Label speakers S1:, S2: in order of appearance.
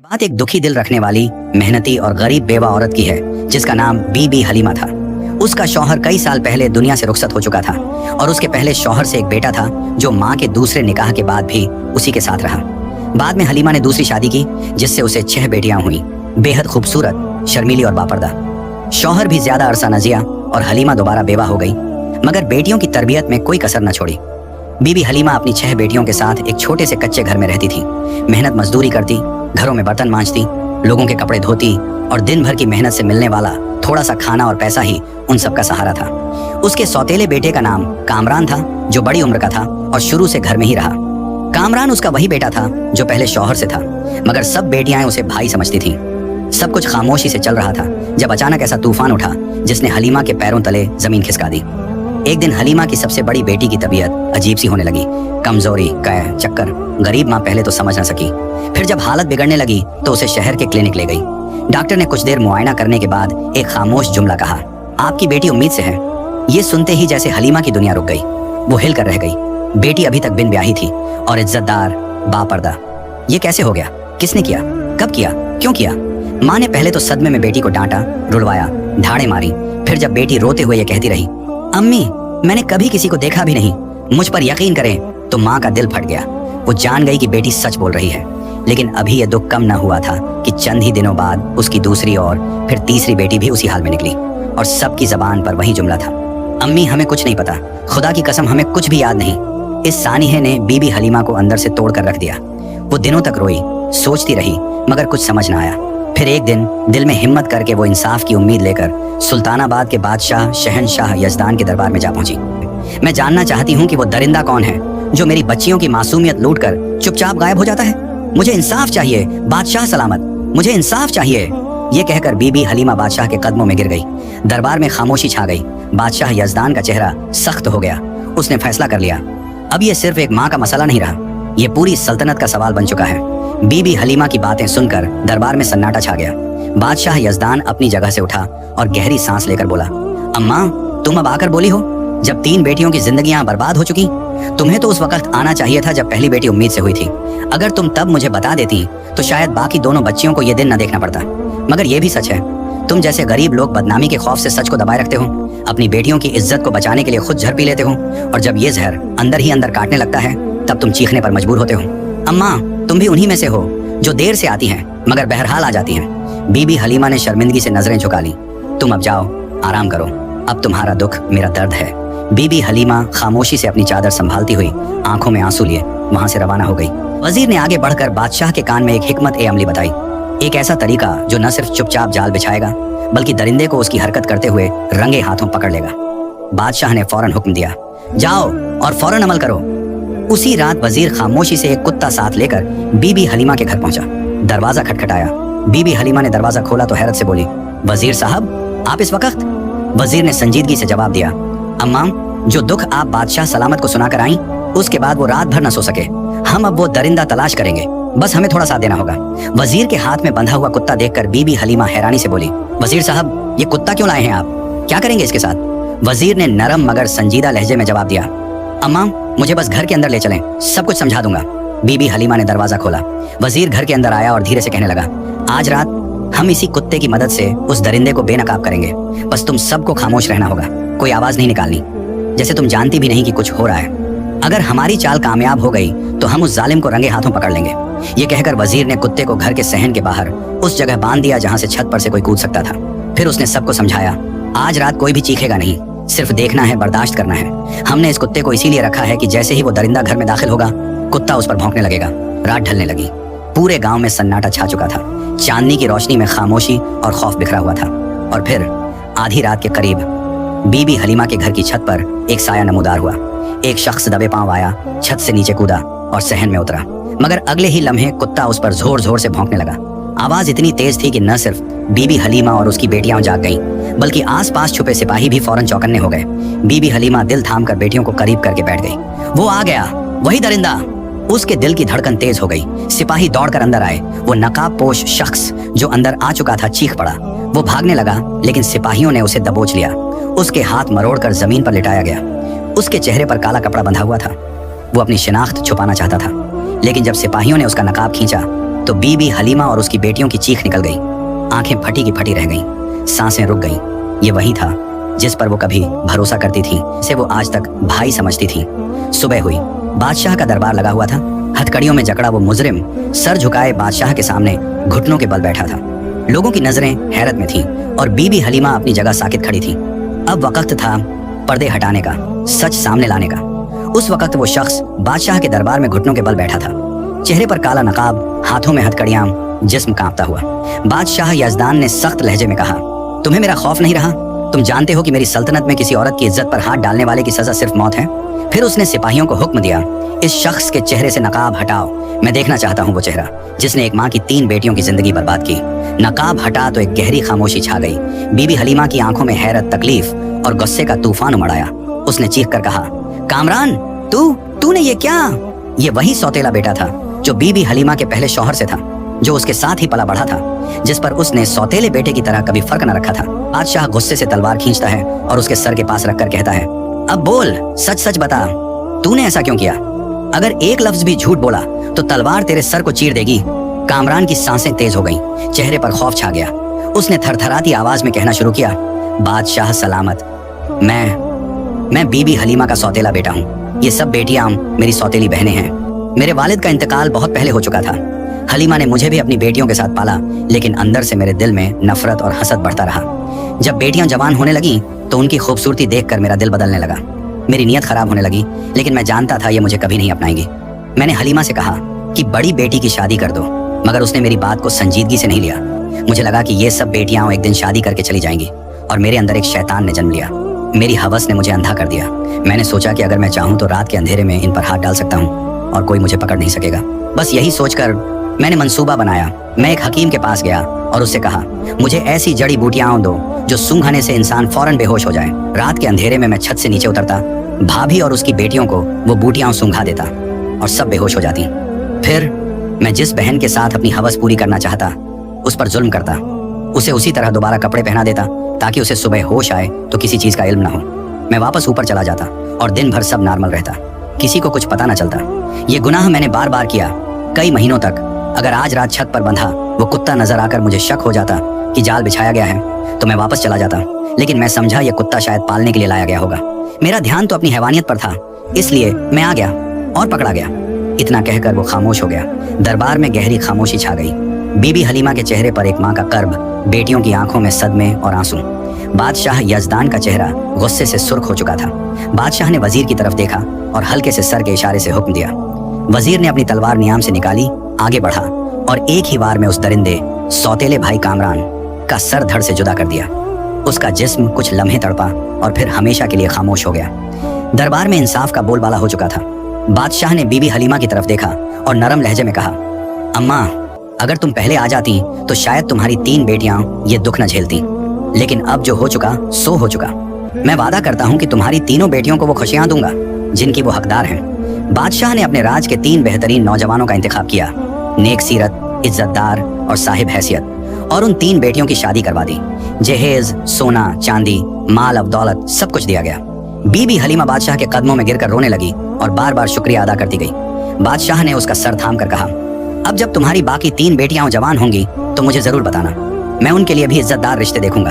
S1: बात एक दुखी दिल रखने वाली, मेहनती और गरीब बेवा औरत की है जिसका नाम बीबी हलीमा था। उसका शौहर कई साल पहले दुनिया से रुखसत हो चुका था और उसके पहले शौहर से एक बेटा था जो माँ के दूसरे निकाह के बाद भी उसी के साथ रहा। बाद में हलीमा ने दूसरी शादी की जिससे उसे 6 बेटियां हुई, बेहद खूबसूरत, शर्मीली और बापर्दा। शौहर भी ज्यादा अरसा न जिया और हलीमा दोबारा बेवा हो गई, मगर बेटियों की तरबियत में कोई कसर न छोड़ी। बीबी हलीमा अपनी 6 बेटियों के साथ एक छोटे से कच्चे घर में रहती थी। मेहनत मजदूरी करती, घरों में बर्तन मांजती, लोगों के कपड़े धोती और दिन भर की मेहनत से मिलने वाला थोड़ा सा खाना और पैसा ही उन सबका सहारा था। उसके सौतेले बेटे का नाम कामरान था जो बड़ी उम्र का था और शुरू से घर में ही रहा। कामरान उसका वही बेटा था जो पहले शौहर से था, मगर सब बेटियां उसे भाई समझती थीं। सब कुछ खामोशी से चल रहा था जब अचानक ऐसा तूफान उठा जिसने हलीमा के पैरों तले जमीन खिसका दी। एक दिन हलीमा की सबसे बड़ी बेटी की तबीयत अजीब सी होने लगी। कमजोरी, कै, चक्कर। गरीब माँ पहले तो समझ न सकी, फिर जब हालत बिगड़ने लगी तो उसे शहर के क्लिनिक ले गई। डॉक्टर ने कुछ देर मुआयना करने के बाद एक खामोश जुमला कहा, आपकी बेटी उम्मीद से है। ये सुनते ही जैसे हलीमा की दुनिया रुक गई। वो हिल कर रह गई। बेटी अभी तक बिन ब्याही थी और इज्जतदार, बापर्दा। ये कैसे हो गया? किसने किया? कब किया? क्यों किया? माँ ने पहले तो सदमे में बेटी को डांटा, रुलवाया, ढाड़े मारी। फिर जब बेटी रोते हुए ये कहती रही, अम्मी मैंने कभी किसी को देखा भी नहीं, मुझ पर यकीन करें, तो माँ का दिल फट गया। वो जान गई कि बेटी सच बोल रही है। लेकिन अभी ये दुख कम न हुआ था कि चंद ही दिनों बाद उसकी दूसरी और फिर तीसरी बेटी भी उसी हाल में निकली और सबकी जबान पर वही जुमला था, अम्मी हमें कुछ नहीं पता, खुदा की कसम हमें कुछ भी याद नहीं। इस सानिहे ने बीबी हलीमा को अंदर से तोड़ कर रख दिया। वो दिनों तक रोई, सोचती रही, मगर कुछ समझ न आया। फिर एक दिन दिल में हिम्मत करके वो इंसाफ की उम्मीद लेकर सुल्तानाबाद के बादशाह शहनशाह यजदान के दरबार में जा पहुंची। मैं जानना चाहती हूँ कि वो दरिंदा कौन है जो मेरी बच्चियों की मासूमियत लूट कर चुपचाप गायब हो जाता है। मुझे इंसाफ चाहिए, बादशाह सलामत, मुझे इंसाफ चाहिए। ये कहकर बीबी हलीमा बादशाह के कदमों में गिर गई। दरबार में खामोशी छा गई। बादशाह यजदान का चेहरा सख्त हो गया। उसने फैसला कर लिया, अब ये सिर्फ एक माँ का मसला नहीं रहा, ये पूरी सल्तनत का सवाल बन चुका है। बीबी हलीमा की बातें सुनकर दरबार में सन्नाटा छा गया। बादशाह यजदान अपनी जगह से उठा और गहरी सांस लेकर बोला, अम्मा तुम अब आकर बोली हो, जब 3 बेटियों की जिंदगियां बर्बाद हो चुकी। तुम्हें तो उस वक्त आना चाहिए था जब पहली बेटी उम्मीद से हुई थी। अगर तुम तब मुझे बता देती तो शायद बाकी दोनों बच्चियों को ये दिन न देखना पड़ता। मगर ये भी सच है, तुम जैसे गरीब लोग बदनामी के खौफ से सच को दबाए रखते हो, अपनी बेटियों की इज्जत को बचाने के लिए खुद झड़ पी लेते हो, और जब ये जहर अंदर ही अंदर काटने लगता है तब तुम चीखने पर मजबूर होते हो। अम्मा तुम भी उन्हीं में से हो जो देर से आती हैं मगर बहरहाल आ जाती हैं। बीबी हलीमा ने शर्मिंदगी से नजरें झुका ली। तुम अब जाओ, आराम करो, अब तुम्हारा दुख मेरा दर्द है। बीबी हलीमा खामोशी से अपनी चादर संभालती हुई आंखों में आंसू लिए वहां से रवाना हो गई। वजीर ने आगे बढ़कर बादशाह के कान में एक हिकमत ए अमली बताई, एक ऐसा तरीका जो न सिर्फ चुपचाप जाल बिछाएगा बल्कि दरिंदे को उसकी हरकत करते हुए रंगे हाथों पकड़ लेगा। बादशाह ने फौरन हुक्म दिया, जाओ और फौरन अमल करो। उसी रात वजीर खामोशी से एक कुत्ता साथ लेकर बीबी हलीमा के घर पहुंचा। दरवाजा खटखटाया। बीबी हलीमा ने दरवाजा खोला तो हैरत से बोली, वजीर साहब आप इस वक्त? वजीर ने संजीदगी से जवाब दिया, अम्मा जो दुख आप बादशाह सलामत को सुनाकर आई उसके बाद वो रात भर न सो सके। हम अब वो दरिंदा तलाश करेंगे, बस हमें थोड़ा साथ देना होगा। वजीर के हाथ में बंधा हुआ कुत्ता देखकर बीबी हलीमा हैरानी से बोली, वजीर साहब ये कुत्ता क्यों लाए हैं आप? क्या करेंगे इसके साथ? वजीर ने नरम मगर संजीदा लहजे में जवाब दिया, अम्मा मुझे बस घर के अंदर ले चलें, सब कुछ समझा दूंगा। बीबी हलीमा ने दरवाजा खोला। वजीर घर के अंदर आया और धीरे से कहने लगा, आज रात हम इसी कुत्ते की मदद से उस दरिंदे को बेनकाब करेंगे। बस तुम सबको खामोश रहना होगा, कोई आवाज नहीं निकालनी, जैसे तुम जानती भी नहीं कि कुछ हो रहा है। अगर हमारी चाल कामयाब हो गई तो हम उस जालिम को रंगे हाथों पकड़ लेंगे। ये कहकर वजीर ने कुत्ते को घर के सहन के बाहर उस जगह बांध दिया जहां से छत पर से कोई कूद सकता था। फिर उसने सबको समझाया, आज रात कोई भी चीखेगा नहीं, सिर्फ देखना है, बर्दाश्त करना है। हमने इस कुत्ते को इसीलिए रखा है कि जैसे ही वो दरिंदा घर में दाखिल होगा कुत्ता उस पर भौंकने लगेगा। रात ढलने लगी। पूरे गांव में सन्नाटा छा चुका था। चांदनी की रोशनी में खामोशी और खौफ बिखरा हुआ था। और फिर आधी रात के करीब बीबी हलीमा के घर की छत पर एक साया नमूदार हुआ। एक शख्स दबे पांव आया, छत से नीचे कूदा और सहन में उतरा, मगर अगले ही लम्हे कुत्ता उस पर जोर जोर से भौंकने लगा। आवाज इतनी तेज थी कि न सिर्फ बीबी हलीमा और उसकी बेटियां जाग गईं, बल्कि आसपास छुपे सिपाही भी फौरन चौकन्ने हो गए। बीबी हलीमा दिल थामकर बेटियों को करीब करके बैठ गई। वो आ गया, वही दरिंदा। उसके दिल की धड़कन तेज हो गई। सिपाही दौड़कर अंदर आए। वो नकाब पोश शख्स जो अंदर आ चुका था चीख पड़ा। वो भागने लगा लेकिन सिपाहियों ने उसे दबोच लिया। उसके हाथ मरोड़कर जमीन पर लिटाया गया। उसके चेहरे पर काला कपड़ा बंधा हुआ था। वो अपनी शिनाख्त छुपाना चाहता था, लेकिन जब सिपाहियों ने उसका नकाब खींचा तो बीबी हलीमा और उसकी बेटियों की चीख निकल गई। आंखें फटी की फटी रह गईं, सांसें रुक गईं। ये वही था जिस पर वो कभी भरोसा करती थी, जिसे वो आज तक भाई समझती थी। सुबह हुई, बादशाह का दरबार लगा हुआ था। हथकड़ियों में जकड़ा वो मुजरिम सर झुकाए बादशाह के सामने घुटनों के बल बैठा था। लोगों की नजरें हैरत में थीं और बीबी हलीमा अपनी जगह साकित खड़ी थी। अब वक्त था पर्दे हटाने का, सच सामने लाने का। उस वक्त वो शख्स बादशाह के दरबार में घुटनों के बल बैठा था, चेहरे पर काला नकाब, हाथों में हथकड़ियां, जिस्म कांपता हुआ। बादशाह यजदान ने सख्त लहजे में कहा, तुम्हें मेरा खौफ नहीं रहा? तुम जानते हो कि मेरी सल्तनत में किसी औरत की इज्जत पर हाथ डालने वाले की सजा सिर्फ मौत है। फिर उसने सिपाहियों को हुक्म दिया, इस शख्स के चेहरे से नकाब हटाओ। मैं देखना चाहता हूँ वो चेहरा जिसने एक माँ की 3 बेटियों की जिंदगी बर्बाद की। नकाब हटा तो एक गहरी खामोशी छा गई। बीबी हलीमा की आंखों में हैरत, तकलीफ और गुस्से का तूफान उमड़ आया। उसने चीख कर कहा, कामरान, तूने ये क्या? ये वही सौतेला बेटा था जो बीबी हलीमा के पहले शौहर से था, जो उसके साथ ही पला बढ़ा था, जिस पर उसने सौतेले बेटे की तरह कभी फर्क न रखा था। बादशाह गुस्से से तलवार खींचता है और उसके सर के पास रखकर कहता है, अब बोल, सच सच बता, तूने ऐसा क्यों किया? अगर एक लफ्ज भी झूठ बोला तो तलवार तेरे सर को चीर देगी। कामरान की सांसें तेज हो गईं, चेहरे पर खौफ छा गया। उसने थरथराती आवाज में कहना शुरू किया, बादशाह सलामत, मैं बीबी हलीमा का सौतेला बेटा हूँ। ये सब बेटियां मेरी सौतेली बहनें हैं। मेरे वालिद का इंतकाल बहुत पहले हो चुका था। हलीमा ने मुझे भी अपनी बेटियों के साथ पाला, लेकिन अंदर से मेरे दिल में नफरत और हसद बढ़ता रहा। जब बेटियां जवान होने लगी तो उनकी खूबसूरती देखकर मेरा दिल बदलने लगा। मेरी नीयत खराब होने लगी, लेकिन मैं जानता था ये मुझे कभी नहीं अपनाएंगी। मैंने हलीमा से कहा कि बड़ी बेटी की शादी कर दो, मगर उसने मेरी बात को संजीदगी से नहीं लिया। मुझे लगा कि ये सब बेटियां एक दिन शादी करके चली जाएंगी, और मेरे अंदर एक शैतान ने जन्म लिया। मेरी हवस ने मुझे अंधा कर दिया। मैंने सोचा कि अगर मैं चाहूँ तो रात के अंधेरे में इन पर हाथ डाल सकता हूँ और कोई मुझे पकड़ नहीं सकेगा। बस यही सोचकर मैंने मंसूबा बनाया। मैं एक हकीम के पास गया और उससे कहा, मुझे ऐसी जड़ी बूटियां दो जो सूंघने से इंसान फौरन बेहोश हो जाए। रात के अंधेरे में मैं छत से नीचे उतरता, भाभी और उसकी बेटियों को वो बूटियां सूंघा देता और सब बेहोश हो जाती। फिर मैं जिस बहन के साथ अपनी हवस पूरी करना चाहता उस पर जुल्म करता, उसे उसी तरह दोबारा कपड़े पहना देता ताकि उसे सुबह होश आए तो किसी चीज का इल्म ना हो। मैं वापस ऊपर चला जाता और दिन भर सब नॉर्मल रहता, किसी को कुछ पता ना चलता। ये गुनाह मैंने बार बार किया, कई महीनों तक। अगर आज रात छत पर बंधा वो कुत्ता नजर आकर मुझे शक हो जाता कि जाल बिछाया गया है तो मैं वापस चला जाता, लेकिन मैं समझा ये कुत्ता शायद पालने के लिए लाया गया होगा। मेरा ध्यान तो अपनी हैवानियत पर था, इसलिए मैं आ गया और पकड़ा गया। इतना कहकर वो खामोश हो गया। दरबार में गहरी खामोशी छा गई। बीबी हलीमा के चेहरे पर एक माँ का कर्ब, बेटियों की आंखों में सदमे और आंसू। बादशाह यजदान का चेहरा गुस्से से सुर्ख हो चुका था। बादशाह ने वजीर की तरफ देखा और हल्के से सर के इशारे से हुक्म दिया। वजीर ने अपनी तलवार नियाम से निकाली, आगे बढ़ा और एक ही वार में उस दरिंदे सौतेले भाई कामरान का सर धड़ से जुदा कर दिया। उसका जिस्म कुछ लम्हे तड़पा और फिर हमेशा के लिए खामोश हो गया। दरबार में इंसाफ का बोलबाला हो चुका था। बादशाह ने बीबी हलीमा की तरफ देखा और नरम लहजे में कहा, अम्मा, अगर तुम पहले आ जाती तो शायद तुम्हारी 3 बेटियां ये दुख न झेलती, लेकिन अब जो हो चुका सो हो चुका। मैं वादा करता हूँ कि तुम्हारी 3 बेटियों को वो खुशियां दूंगा जिनकी वो हकदार हैं। बादशाह ने अपने राज के 3 बेहतरीन नौजवानों का इंतखाब किया, नेक सीरत, इज्जतदार और साहिब हैसियत, और उन 3 बेटियों की शादी करवा दी। जहेज, सोना, चांदी, माल अब दौलत सब कुछ दिया गया। बीबी हलीमा बादशाह के कदमों में गिरकर रोने लगी और बार बार शुक्रिया अदा करती गई। बादशाह ने उसका सर थाम कर कहा, अब जब तुम्हारी बाकी 3 बेटियां जवान होंगी तो मुझे जरूर बताना, मैं उनके लिए भी इज्जतदार रिश्ते देखूंगा।